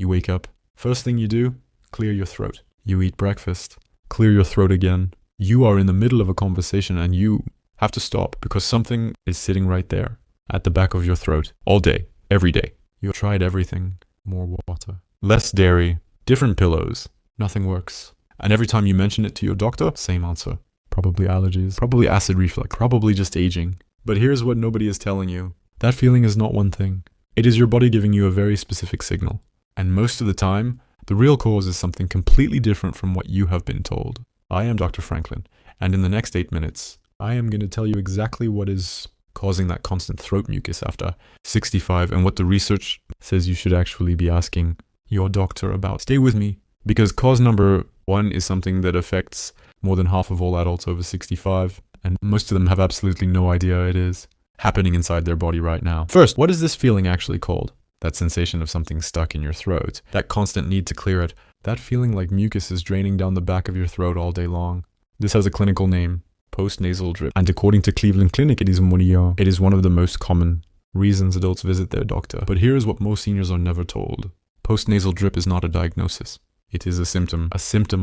You wake up. First thing you do, clear your throat. You eat breakfast. Clear your throat again. You are in the middle of a conversation and you have to stop because something is sitting right there at the back of your throat all day, every day. You've tried everything. More water. Less dairy. Different pillows. Nothing works. And every time you mention it to your doctor, same answer. Probably allergies. Probably acid reflux. Probably just aging. But here's what nobody is telling you. That feeling is not one thing. It is your body giving you a very specific signal. And most of the time, the real cause is something completely different from what you have been told. I am Dr. Franklin, and in the next 8 minutes, I am going to tell you exactly what is causing that constant throat mucus after 65 and what the research says you should actually be asking your doctor about. Stay with me, because cause number 1 is something that affects more than half of all adults over 65, and most of them have absolutely no idea it is happening inside their body right now. First, what is this feeling actually called? That sensation of something stuck in your throat, that constant need to clear it, that feeling like mucus is draining down the back of your throat all day long. This has a clinical name, post-nasal drip, and according to Cleveland Clinic, it is one of the most common reasons adults visit their doctor. But here is what most seniors are never told. Post-nasal drip is not a diagnosis. It is a symptom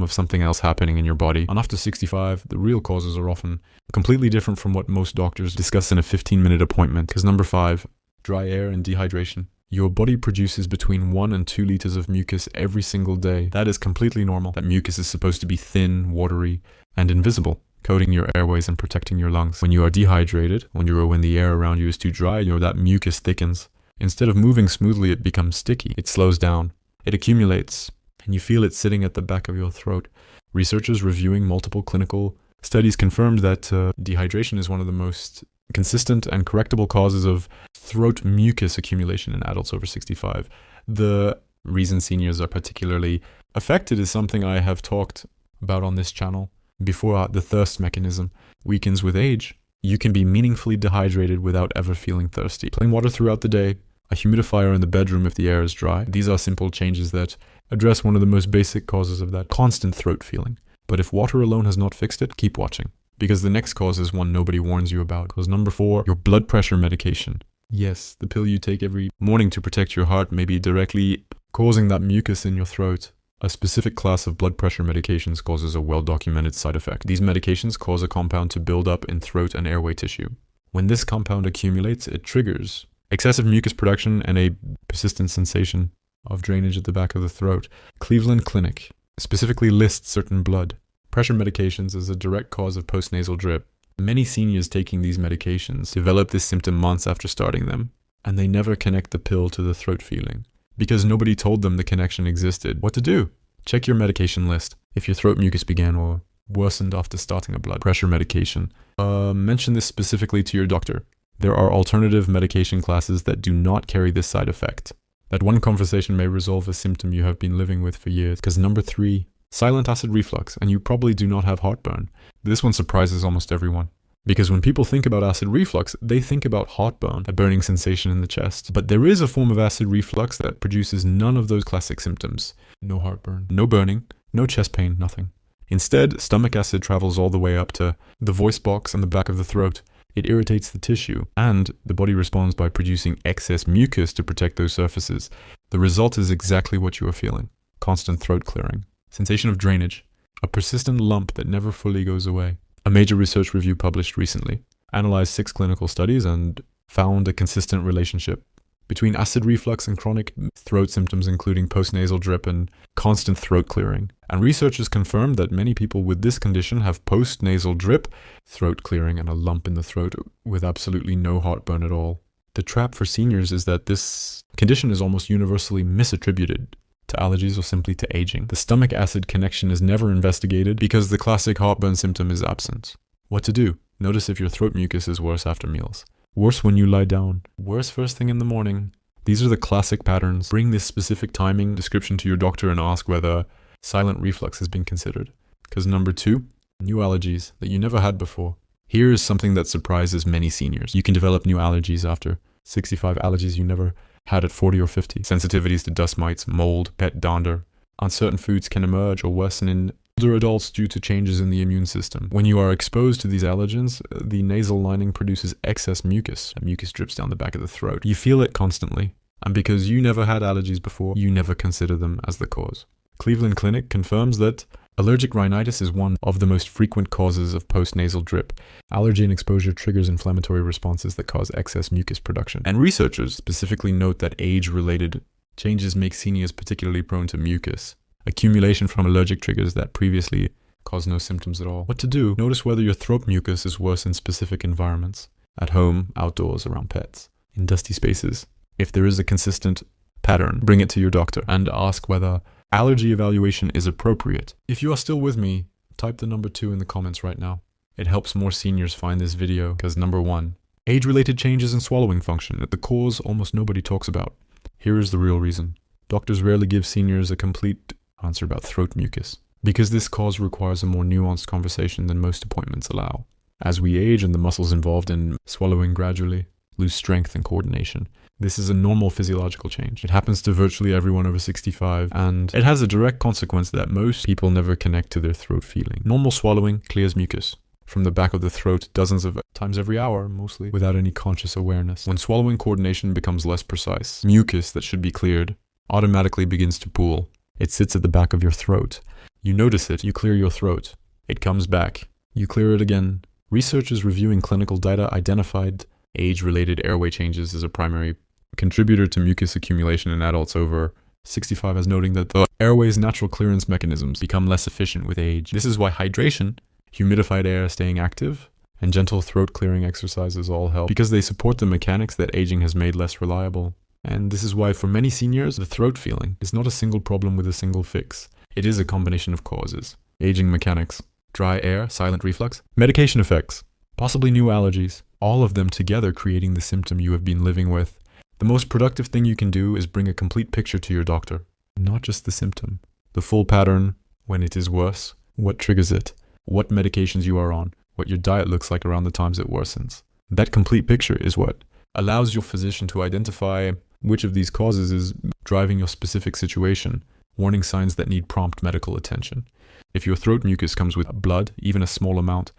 of something else happening in your body. And after 65, the real causes are often completely different from what most doctors discuss in a 15-minute appointment. Because number 5, dry air and dehydration. Your body produces between 1 and 2 liters of mucus every single day. That is completely normal. That mucus is supposed to be thin, watery, and invisible, coating your airways and protecting your lungs. When you are dehydrated, when the air around you is too dry, that mucus thickens. Instead of moving smoothly, it becomes sticky. It slows down. It accumulates, and you feel it sitting at the back of your throat. Researchers reviewing multiple clinical studies confirmed that dehydration is one of the most consistent and correctable causes of throat mucus accumulation in adults over 65. The reason seniors are particularly affected is something I have talked about on this channel before. The thirst mechanism weakens with age. You can be meaningfully dehydrated without ever feeling thirsty. Plain water throughout the day, a humidifier in the bedroom if the air is dry. These are simple changes that address one of the most basic causes of that constant throat feeling. But if water alone has not fixed it, keep watching. Because the next cause is one nobody warns you about. Cause number 4, your blood pressure medication. Yes, the pill you take every morning to protect your heart may be directly causing that mucus in your throat. A specific class of blood pressure medications causes a well-documented side effect. These medications cause a compound to build up in throat and airway tissue. When this compound accumulates, it triggers excessive mucus production and a persistent sensation of drainage at the back of the throat. Cleveland Clinic specifically lists certain blood pressure medications as a direct cause of post-nasal drip. Many seniors taking these medications develop this symptom months after starting them, and they never connect the pill to the throat feeling because nobody told them the connection existed. What to do? Check your medication list. If your throat mucus began or worsened after starting a blood pressure medication, mention this specifically to your doctor. There are alternative medication classes that do not carry this side effect. That one conversation may resolve a symptom you have been living with for years. Because number 3, silent acid reflux, and you probably do not have heartburn. This one surprises almost everyone. Because when people think about acid reflux, they think about heartburn, a burning sensation in the chest. But there is a form of acid reflux that produces none of those classic symptoms. No heartburn, no burning, no chest pain, nothing. Instead, stomach acid travels all the way up to the voice box and the back of the throat. It irritates the tissue, and the body responds by producing excess mucus to protect those surfaces. The result is exactly what you are feeling. Constant throat clearing. Sensation of drainage. A persistent lump that never fully goes away. A major research review published recently analyzed 6 clinical studies and found a consistent relationship between acid reflux and chronic throat symptoms, including post-nasal drip and constant throat clearing. And researchers confirmed that many people with this condition have post-nasal drip, throat clearing, and a lump in the throat with absolutely no heartburn at all. The trap for seniors is that this condition is almost universally misattributed to allergies or simply to aging. The stomach acid connection is never investigated because the classic heartburn symptom is absent. What to do? Notice if your throat mucus is worse after meals. Worse when you lie down. Worse first thing in the morning. These are the classic patterns. Bring this specific timing description to your doctor and ask whether silent reflux has been considered. Because number 2, new allergies that you never had before. Here is something that surprises many seniors. You can develop new allergies after 65, allergies you never had at 40 or 50. Sensitivities to dust mites, mold, pet dander. Uncertain foods can emerge or worsen in older adults due to changes in the immune system. When you are exposed to these allergens, the nasal lining produces excess mucus. Mucus drips down the back of the throat. You feel it constantly. And because you never had allergies before, you never consider them as the cause. Cleveland Clinic confirms that allergic rhinitis is one of the most frequent causes of post-nasal drip. Allergen exposure triggers inflammatory responses that cause excess mucus production. And researchers specifically note that age-related changes make seniors particularly prone to mucus accumulation from allergic triggers that previously caused no symptoms at all. What to do? Notice whether your throat mucus is worse in specific environments. At home, outdoors, around pets, in dusty spaces. If there is a consistent pattern, bring it to your doctor and ask whether allergy evaluation is appropriate. If you are still with me, type the number 2 in the comments right now. It helps more seniors find this video because number 1, age-related changes in swallowing function, at the cause almost nobody talks about. Here is the real reason. Doctors rarely give seniors a complete answer about throat mucus because this cause requires a more nuanced conversation than most appointments allow. As we age and the muscles involved in swallowing gradually lose strength and coordination, this is a normal physiological change. It happens to virtually everyone over 65, and it has a direct consequence that most people never connect to their throat feeling. Normal swallowing clears mucus from the back of the throat dozens of times every hour, mostly without any conscious awareness. When swallowing coordination becomes less precise, mucus that should be cleared automatically begins to pool. It sits at the back of your throat. You notice it, you clear your throat. It comes back. You clear it again. Researchers reviewing clinical data identified age-related airway changes as a primary contributor to mucus accumulation in adults over 65, as noting that the airway's natural clearance mechanisms become less efficient with age. This is why hydration, humidified air staying active, and gentle throat clearing exercises all help, because they support the mechanics that aging has made less reliable. And this is why for many seniors, the throat feeling is not a single problem with a single fix. It is a combination of causes. Aging mechanics, dry air, silent reflux, medication effects, possibly new allergies, all of them together creating the symptom you have been living with. The most productive thing you can do is bring a complete picture to your doctor, not just the symptom. The full pattern, when it is worse, what triggers it, what medications you are on, what your diet looks like around the times it worsens. That complete picture is what allows your physician to identify which of these causes is driving your specific situation, warning signs that need prompt medical attention. If your throat mucus comes with blood, even a small amount,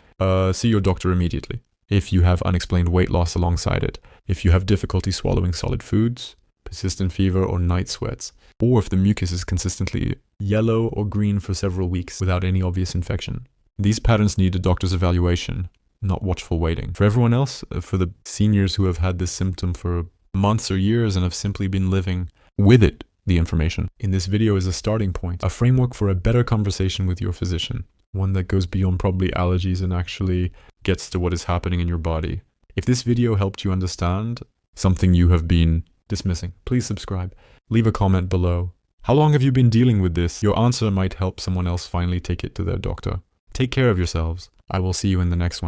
see your doctor immediately. If you have unexplained weight loss alongside it, if you have difficulty swallowing solid foods, persistent fever or night sweats, or if the mucus is consistently yellow or green for several weeks without any obvious infection. These patterns need a doctor's evaluation, not watchful waiting. For everyone else, for the seniors who have had this symptom for months or years and have simply been living with it, the information in this video is a starting point, a framework for a better conversation with your physician, one that goes beyond probably allergies and actually gets to what is happening in your body. If this video helped you understand something you have been dismissing, please subscribe. Leave a comment below. How long have you been dealing with this? Your answer might help someone else finally take it to their doctor. Take care of yourselves. I will see you in the next one.